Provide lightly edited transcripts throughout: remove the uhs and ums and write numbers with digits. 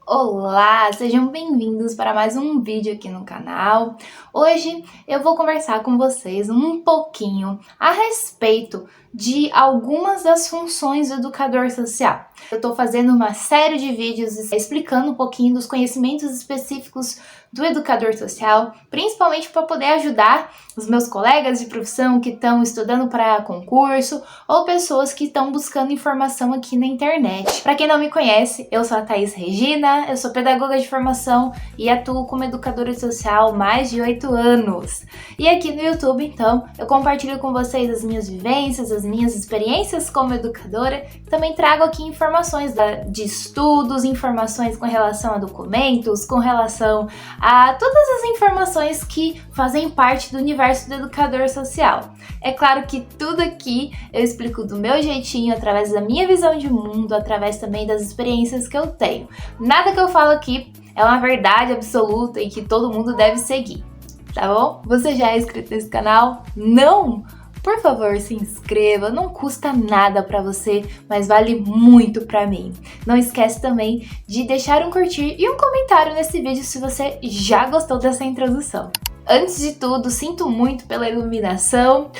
Olá, sejam bem-vindos para mais um vídeo aqui no canal. Hoje eu vou conversar com vocês um pouquinho a respeito de algumas das funções do educador social. Eu estou fazendo uma série de vídeos explicando um pouquinho dos conhecimentos específicos do educador social, principalmente para poder ajudar os meus colegas de profissão que estão estudando para concurso ou pessoas que estão buscando informação aqui na internet. Para quem não me conhece, eu sou a Thaís Regina, eu sou pedagoga de formação e atuo como educadora social há mais de 8 anos. E aqui no YouTube, então, eu compartilho com vocês as minhas vivências, as minhas experiências como educadora. Também trago aqui informações de estudos, informações com relação a documentos, com relação a todas as informações que fazem parte do universo do educador social. É claro que tudo aqui eu explico do meu jeitinho, através da minha visão de mundo, através também das experiências que eu tenho. Nada que eu falo aqui é uma verdade absoluta e que todo mundo deve seguir, tá bom? Você já é inscrito nesse canal? Não? Por favor, se inscreva, não custa nada pra você, mas vale muito pra mim. Não esquece também de deixar um curtir e um comentário nesse vídeo se você já gostou dessa introdução. Antes de tudo, sinto muito pela iluminação.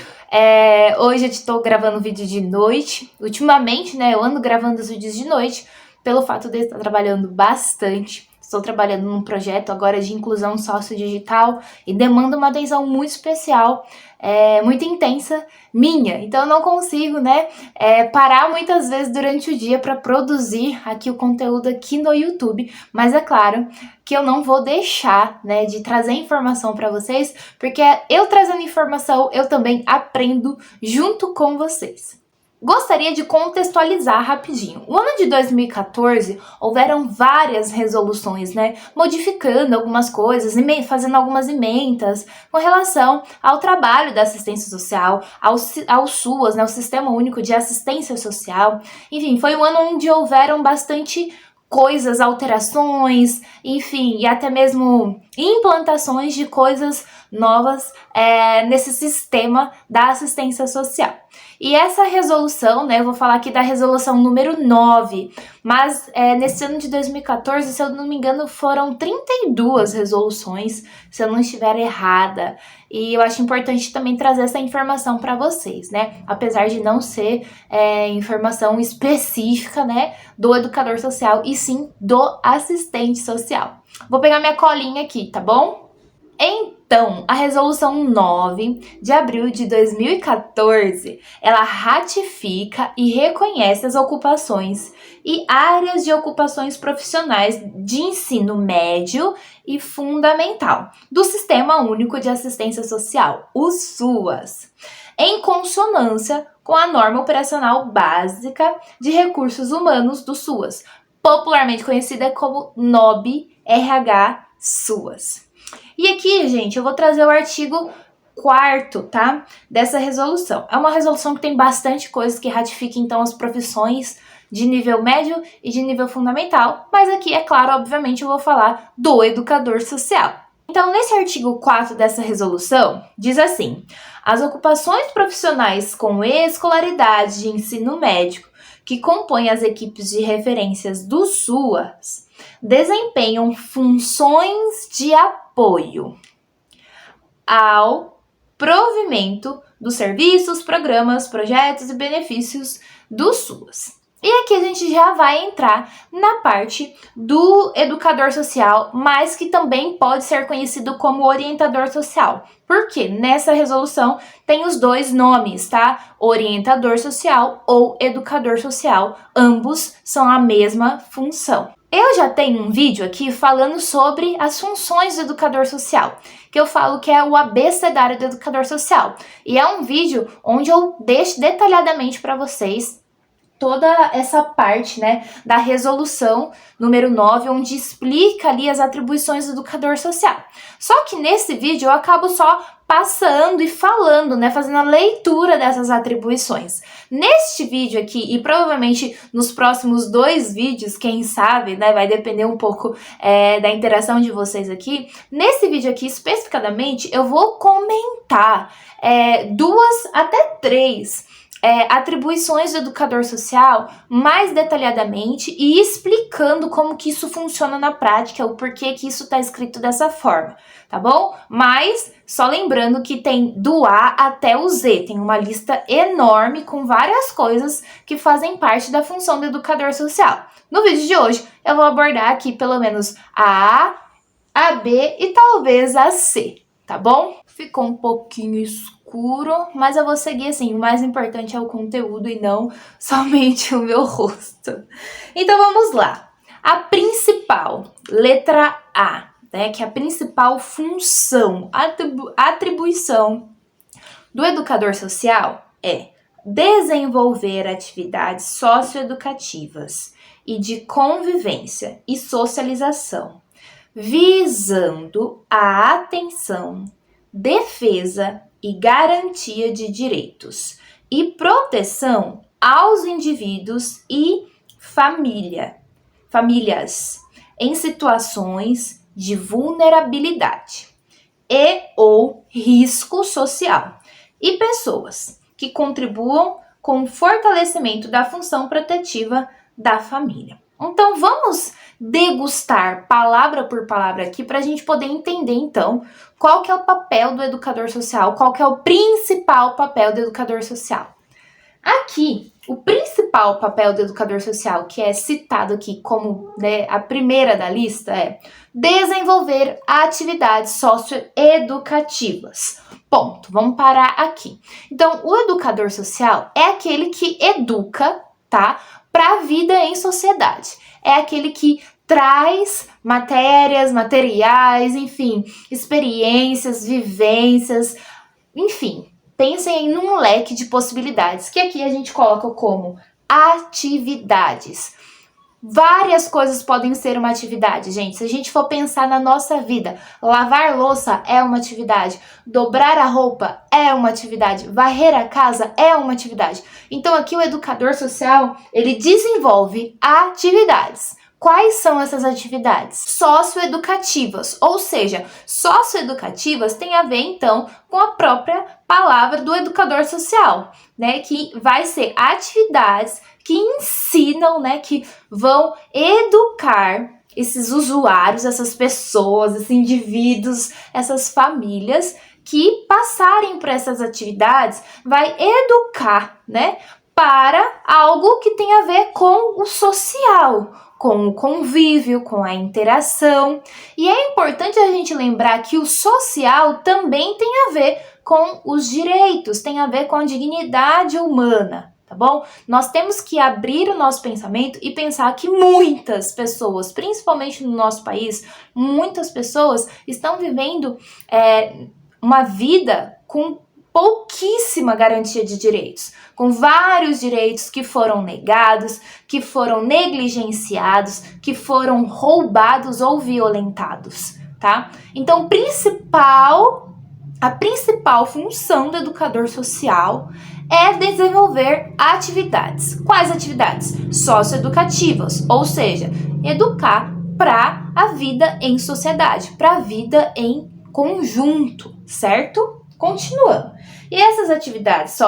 Hoje eu estou gravando vídeo de noite. Ultimamente, eu ando gravando os vídeos de noite pelo fato de eu estar trabalhando bastante. Estou trabalhando num projeto agora de inclusão sociodigital e demanda uma atenção muito especial, muito intensa minha. Então eu não consigo, parar muitas vezes durante o dia para produzir aqui o conteúdo aqui no YouTube. Mas é claro que eu não vou deixar, de trazer informação para vocês, porque eu trazendo informação, eu também aprendo junto com vocês. Gostaria de contextualizar rapidinho. O ano de 2014 houveram várias resoluções, modificando algumas coisas, fazendo algumas emendas com relação ao trabalho da assistência social, ao SUAS, o Sistema Único de Assistência Social. Enfim, foi um ano onde houveram bastante coisas, alterações, enfim, e até mesmo implantações de coisas novas nesse sistema da assistência social. E essa resolução, eu vou falar aqui da resolução número 9, mas nesse ano de 2014, se eu não me engano, foram 32 resoluções, se eu não estiver errada. E eu acho importante também trazer essa informação para vocês, apesar de não ser informação específica, do educador social, e sim do assistente social. Vou pegar minha colinha aqui, tá bom? Então, a Resolução 9 de abril de 2014, ela ratifica e reconhece as ocupações e áreas de ocupações profissionais de ensino médio e fundamental do Sistema Único de Assistência Social, o SUAS, em consonância com a Norma Operacional Básica de Recursos Humanos do SUAS, popularmente conhecida como NOB-RH-SUAS. E aqui, gente, eu vou trazer o artigo 4º, dessa resolução. É uma resolução que tem bastante coisas que ratifica, então, as profissões de nível médio e de nível fundamental, mas aqui, é claro, obviamente, eu vou falar do educador social. Então, nesse artigo 4 dessa resolução, diz assim: as ocupações profissionais com escolaridade de ensino médio que compõem as equipes de referências do SUAS desempenham funções de apoio ao provimento dos serviços, programas, projetos e benefícios do SUAS. E aqui a gente já vai entrar na parte do educador social, mas que também pode ser conhecido como orientador social. Porque nessa resolução tem os dois nomes, Orientador social ou educador social. Ambos são a mesma função. Eu já tenho um vídeo aqui falando sobre as funções do educador social, que eu falo que é o abecedário do educador social. E é um vídeo onde eu deixo detalhadamente para vocês toda essa parte, da resolução número 9, onde explica ali as atribuições do educador social. Só que nesse vídeo eu acabo só passando e falando, fazendo a leitura dessas atribuições. Neste vídeo aqui, e provavelmente nos próximos 2 vídeos, quem sabe, vai depender um pouco da interação de vocês aqui. Nesse vídeo aqui, especificadamente, eu vou comentar 2 até 3 atribuições do educador social mais detalhadamente e explicando como que isso funciona na prática, o porquê que isso está escrito dessa forma, tá bom? Mas só lembrando que tem do A até o Z, tem uma lista enorme com várias coisas que fazem parte da função do educador social. No vídeo de hoje eu vou abordar aqui pelo menos a B e talvez a C, tá bom? Ficou um pouquinho escuro, mas eu vou seguir assim, o mais importante é o conteúdo e não somente o meu rosto. Então vamos lá. A principal, letra A, né, que é a principal função, atribuição do educador social é desenvolver atividades socioeducativas e de convivência e socialização, visando a atenção, defesa e garantia de direitos e proteção aos indivíduos e famílias em situações de vulnerabilidade e ou risco social e pessoas que contribuam com o fortalecimento da função protetiva da família. Então, vamos degustar palavra por palavra aqui para a gente poder entender, então, qual que é o papel do educador social, qual que é o principal papel do educador social. Aqui, o principal papel do educador social, que é citado aqui como, né, a primeira da lista, é desenvolver atividades socioeducativas. Ponto. Vamos parar aqui. Então, o educador social é aquele que educa, tá, para a vida em sociedade. É aquele que traz materiais, enfim, experiências, vivências, enfim. Pensem em um leque de possibilidades, que aqui a gente coloca como atividades. Várias coisas podem ser uma atividade, gente. Se a gente for pensar na nossa vida, lavar louça é uma atividade, dobrar a roupa é uma atividade, varrer a casa é uma atividade. Então aqui o educador social, ele desenvolve atividades. Quais são essas atividades? Socioeducativas, ou seja, socioeducativas tem a ver, então, com a própria palavra do educador social, né? Que vai ser atividades que ensinam, né? Que vão educar esses usuários, essas pessoas, esses indivíduos, essas famílias que passarem por essas atividades, vai educar, né? Para algo que tem a ver com o social, com o convívio, com a interação. E é importante a gente lembrar que o social também tem a ver com os direitos, tem a ver com a dignidade humana, tá bom? Nós temos que abrir o nosso pensamento e pensar que muitas pessoas, principalmente no nosso país, muitas pessoas estão vivendo uma vida com pouquíssima garantia de direitos, com vários direitos que foram negados, que foram negligenciados, que foram roubados ou violentados, tá? Então, a principal função do educador social é desenvolver atividades. Quais atividades? Socioeducativas, ou seja, educar para a vida em sociedade, para a vida em conjunto, certo? Continuando. E essas atividades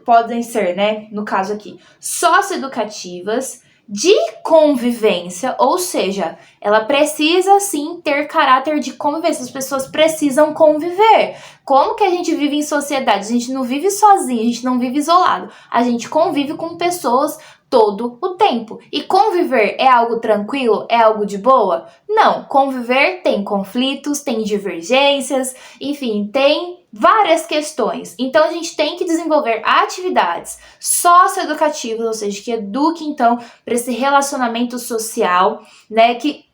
podem ser, né, no caso aqui, socioeducativas, de convivência, ou seja, ela precisa sim ter caráter de convivência, as pessoas precisam conviver. Como que a gente vive em sociedade? A gente não vive sozinho, a gente não vive isolado, a gente convive com pessoas todo o tempo. E conviver é algo tranquilo? É algo de boa? Não, conviver tem conflitos, tem divergências, enfim, tem várias questões. Então, a gente tem que desenvolver atividades socioeducativas, ou seja, que eduque, então, para esse relacionamento social, né, que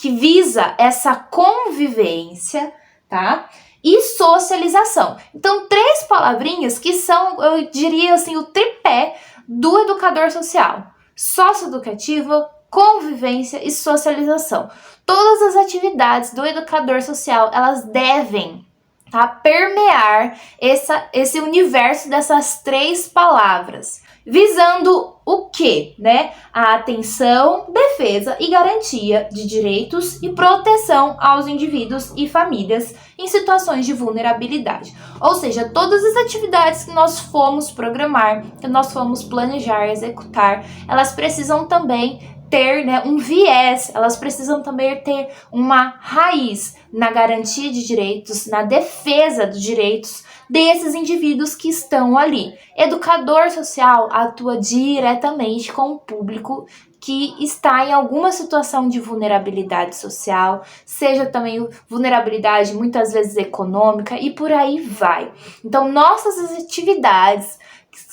visa essa convivência, tá? E socialização. Então, 3 palavrinhas que são, eu diria assim, o tripé do educador social: socioeducativa, convivência e socialização. Todas as atividades do educador social, elas devem, tá, permear esse universo dessas 3 palavras, visando o quê, né? A atenção, defesa e garantia de direitos e proteção aos indivíduos e famílias em situações de vulnerabilidade. Ou seja, todas as atividades que nós fomos programar, que nós fomos planejar, executar, elas precisam também ter, né, um viés, elas precisam também ter uma raiz na garantia de direitos, na defesa dos direitos desses indivíduos que estão ali. Educador social atua diretamente com o público que está em alguma situação de vulnerabilidade social, seja também vulnerabilidade muitas vezes econômica e por aí vai. Então, nossas atividades,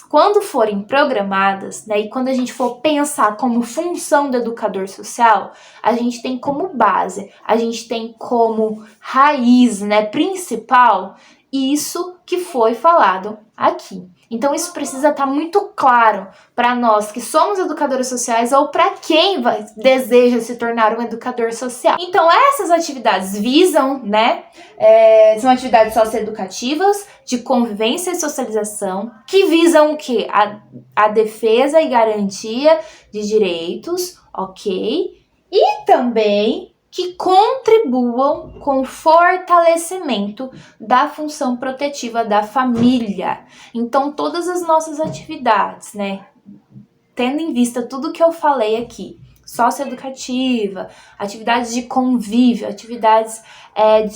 quando forem programadas, né, e quando a gente for pensar como função do educador social, a gente tem como base, a gente tem como raiz, né, principal, isso que foi falado aqui. Então isso precisa estar muito claro para nós que somos educadores sociais ou para quem deseja se tornar um educador social. Então essas atividades visam, né, são atividades socioeducativas de convivência e socialização que visam o quê? A defesa e garantia de direitos, ok? E também que contribuam com o fortalecimento da função protetiva da família. Então, todas as nossas atividades, né, tendo em vista tudo que eu falei aqui, socioeducativa, atividades de convívio, atividades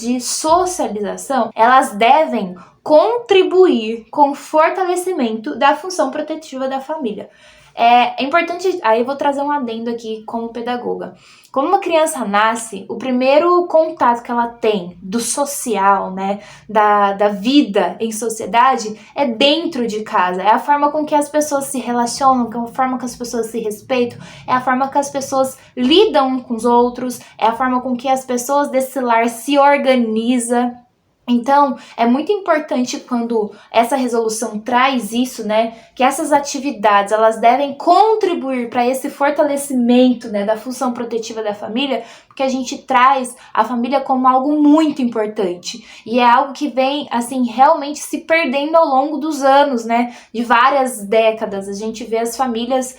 de socialização, elas devem contribuir com o fortalecimento da função protetiva da família. É importante, aí eu vou trazer um adendo aqui como pedagoga. Quando uma criança nasce, o primeiro contato que ela tem do social, né, da vida em sociedade, é dentro de casa. É a forma com que as pessoas se relacionam, é a forma que as pessoas se respeitam, é a forma que as pessoas lidam com os outros, é a forma com que as pessoas desse lar se organizam. Então, é muito importante quando essa resolução traz isso, né, que essas atividades, elas devem contribuir para esse fortalecimento, né, da função protetiva da família, porque a gente traz a família como algo muito importante, e é algo que vem, assim, realmente se perdendo ao longo dos anos, né, de várias décadas. A gente vê as famílias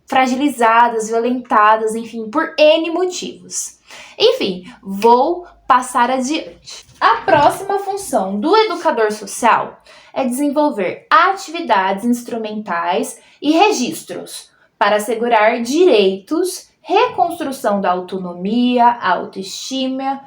fragilizadas, violentadas, enfim, por N motivos. Enfim, vou passar adiante. A próxima função do educador social é desenvolver atividades instrumentais e registros para assegurar direitos, reconstrução da autonomia, autoestima,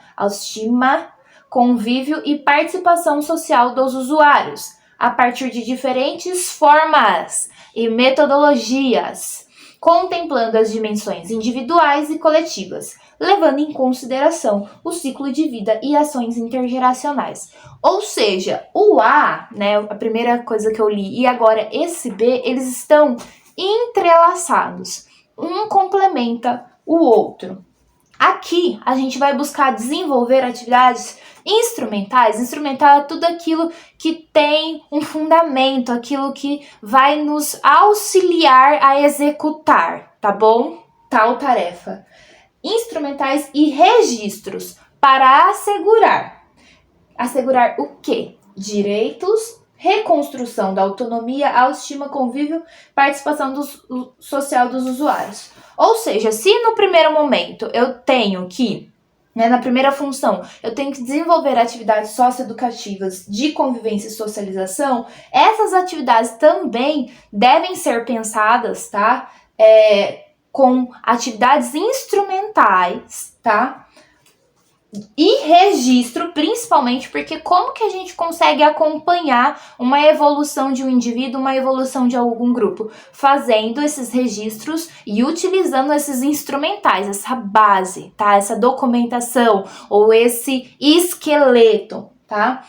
convívio e participação social dos usuários, a partir de diferentes formas e metodologias, contemplando as dimensões individuais e coletivas, levando em consideração o ciclo de vida e ações intergeracionais. Ou seja, o A, né, a primeira coisa que eu li, e agora esse B, eles estão entrelaçados. Um complementa o outro. Aqui, a gente vai buscar desenvolver atividades instrumentais. Instrumental é tudo aquilo que tem um fundamento, aquilo que vai nos auxiliar a executar, tá bom? Tal tarefa. Instrumentais e registros para assegurar o quê? Direitos, reconstrução da autonomia, autoestima, convívio, participação social dos usuários. Ou seja, se no primeiro momento eu tenho que, né, na primeira função, eu tenho que desenvolver atividades socioeducativas de convivência e socialização, essas atividades também devem ser pensadas, tá? Com atividades instrumentais, tá? E registro, principalmente, porque como que a gente consegue acompanhar uma evolução de um indivíduo, uma evolução de algum grupo? Fazendo esses registros e utilizando esses instrumentais, essa base, tá? Essa documentação ou esse esqueleto, tá?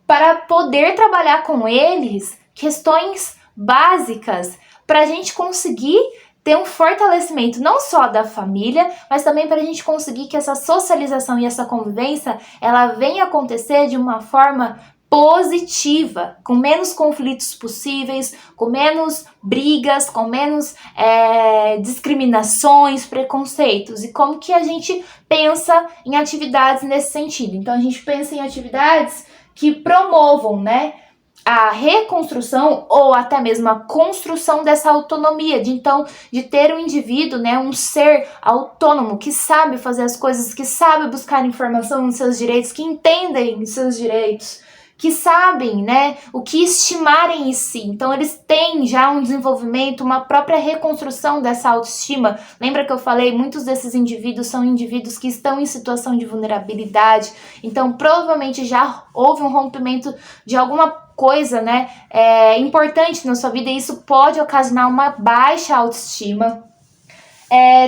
Para poder trabalhar com eles questões básicas para a gente conseguir ter um fortalecimento não só da família, mas também para a gente conseguir que essa socialização e essa convivência, ela venha acontecer de uma forma positiva, com menos conflitos possíveis, com menos brigas, com menos discriminações, preconceitos. E como que a gente pensa em atividades nesse sentido? Então a gente pensa em atividades que promovam, né, a reconstrução ou até mesmo a construção dessa autonomia, de ter um indivíduo, né, um ser autônomo que sabe fazer as coisas, que sabe buscar informação nos seus direitos, que entendem os seus direitos, que sabem, né, o que estimarem em si. Então eles têm já um desenvolvimento, uma própria reconstrução dessa autoestima. Lembra que eu falei, muitos desses indivíduos são indivíduos que estão em situação de vulnerabilidade, então provavelmente já houve um rompimento de alguma coisa, né, importante na sua vida, e isso pode ocasionar uma baixa autoestima.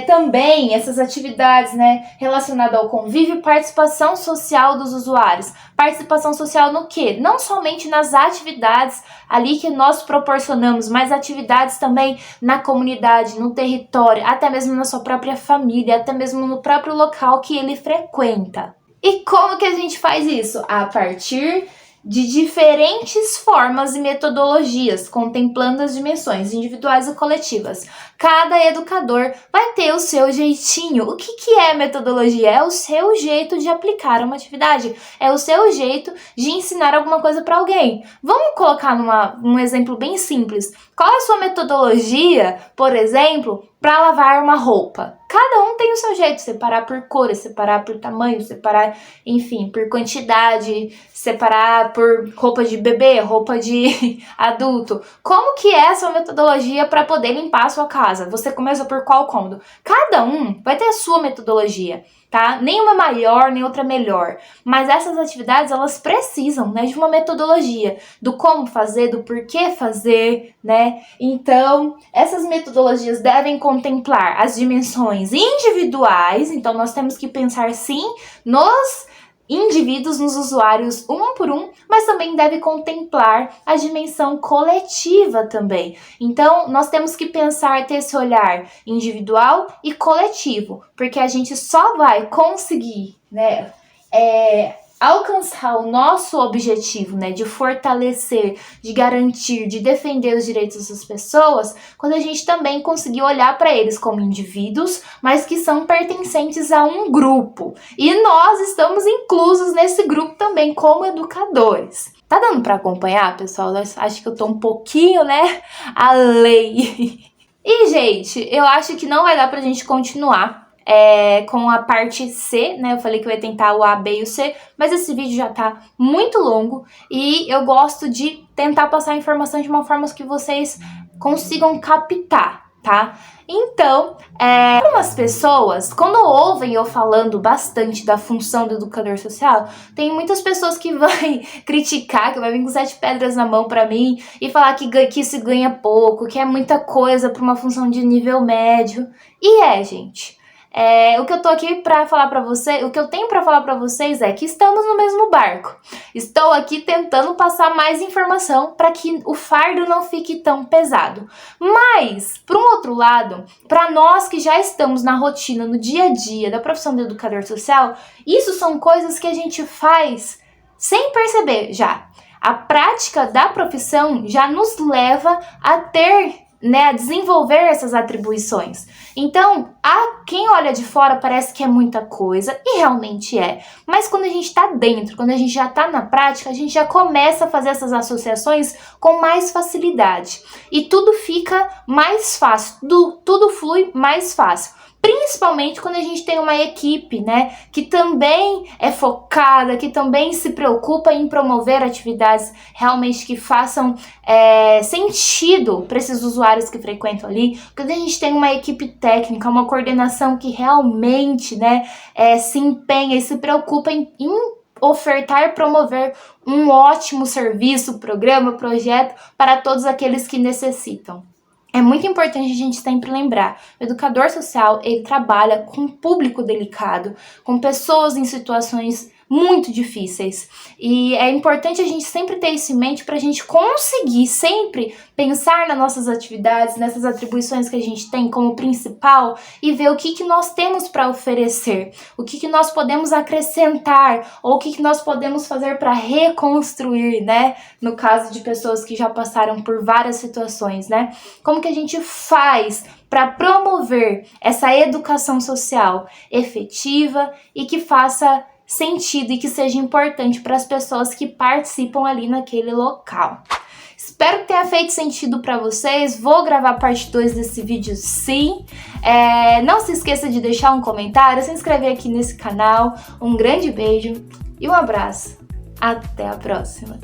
Também essas atividades, né, relacionadas ao convívio e participação social dos usuários. Participação social no quê? Não somente nas atividades ali que nós proporcionamos, mas atividades também na comunidade, no território, até mesmo na sua própria família, até mesmo no próprio local que ele frequenta. E como que a gente faz isso? A partir de diferentes formas e metodologias, contemplando as dimensões individuais e coletivas. Cada educador vai ter o seu jeitinho. O que é metodologia? É o seu jeito de aplicar uma atividade, é o seu jeito de ensinar alguma coisa para alguém. Vamos colocar um exemplo bem simples. Qual é a sua metodologia, por exemplo, para lavar uma roupa? Cada um tem o seu jeito, separar por cores, separar por tamanho, separar, enfim, por quantidade, separar por roupa de bebê, roupa de adulto. Como que é a sua metodologia para poder limpar a sua casa? Você começa por qual cômodo? Cada um vai ter a sua metodologia, tá? Nenhuma maior, nem outra melhor. Mas essas atividades, elas precisam, né, de uma metodologia, do como fazer, do porquê fazer, né? Então, essas metodologias devem contemplar as dimensões individuais, então nós temos que pensar sim nos indivíduos, nos usuários um por um, mas também deve contemplar a dimensão coletiva também. Então, nós temos que pensar, ter esse olhar individual e coletivo, porque a gente só vai conseguir, né, alcançar o nosso objetivo, né, de fortalecer, de garantir, de defender os direitos das pessoas, quando a gente também conseguir olhar para eles como indivíduos, mas que são pertencentes a um grupo. E nós estamos inclusos nesse grupo também como educadores. Tá dando para acompanhar, pessoal? Eu acho que eu tô um pouquinho, né, além. E, gente, eu acho que não vai dar pra gente continuar com a parte C, né? Eu falei que eu ia tentar o A, B e o C, mas esse vídeo já tá muito longo e eu gosto de tentar passar a informação de uma forma que vocês consigam captar, tá? Então, algumas pessoas, quando ouvem eu falando bastante da função do educador social, tem muitas pessoas que vão criticar, que vai vir com 7 pedras na mão pra mim e falar que isso ganha pouco, que é muita coisa pra uma função de nível médio. E gente... o que eu tô aqui pra falar pra você, o que eu tenho pra falar pra vocês é que estamos no mesmo barco. Estou aqui tentando passar mais informação para que o fardo não fique tão pesado. Mas, por um outro lado, para nós que já estamos na rotina, no dia a dia da profissão de educador social, isso são coisas que a gente faz sem perceber já. A prática da profissão já nos leva a ter, né, a desenvolver essas atribuições. Então, a quem olha de fora parece que é muita coisa, e realmente é. Mas quando a gente tá dentro, quando a gente já tá na prática, a gente já começa a fazer essas associações com mais facilidade. E tudo fica mais fácil, tudo flui mais fácil. Principalmente quando a gente tem uma equipe, né, que também é focada, que também se preocupa em promover atividades realmente que façam sentido para esses usuários que frequentam ali. Quando a gente tem uma equipe técnica, uma coordenação que realmente, né, se empenha e se preocupa em ofertar e promover um ótimo serviço, programa, projeto para todos aqueles que necessitam. É muito importante a gente sempre lembrar, o educador social, ele trabalha com um público delicado, com pessoas em situações muito difíceis. E é importante a gente sempre ter isso em mente para a gente conseguir sempre pensar nas nossas atividades, nessas atribuições que a gente tem como principal e ver o que nós temos para oferecer, o que nós podemos acrescentar ou o que nós podemos fazer para reconstruir, né? No caso de pessoas que já passaram por várias situações, né? Como que a gente faz para promover essa educação social efetiva e que faça sentido e que seja importante para as pessoas que participam ali naquele local. Espero que tenha feito sentido para vocês. Vou gravar parte 2 desse vídeo sim. Não se esqueça de deixar um comentário, se inscrever aqui nesse canal. Um grande beijo e um abraço. Até a próxima!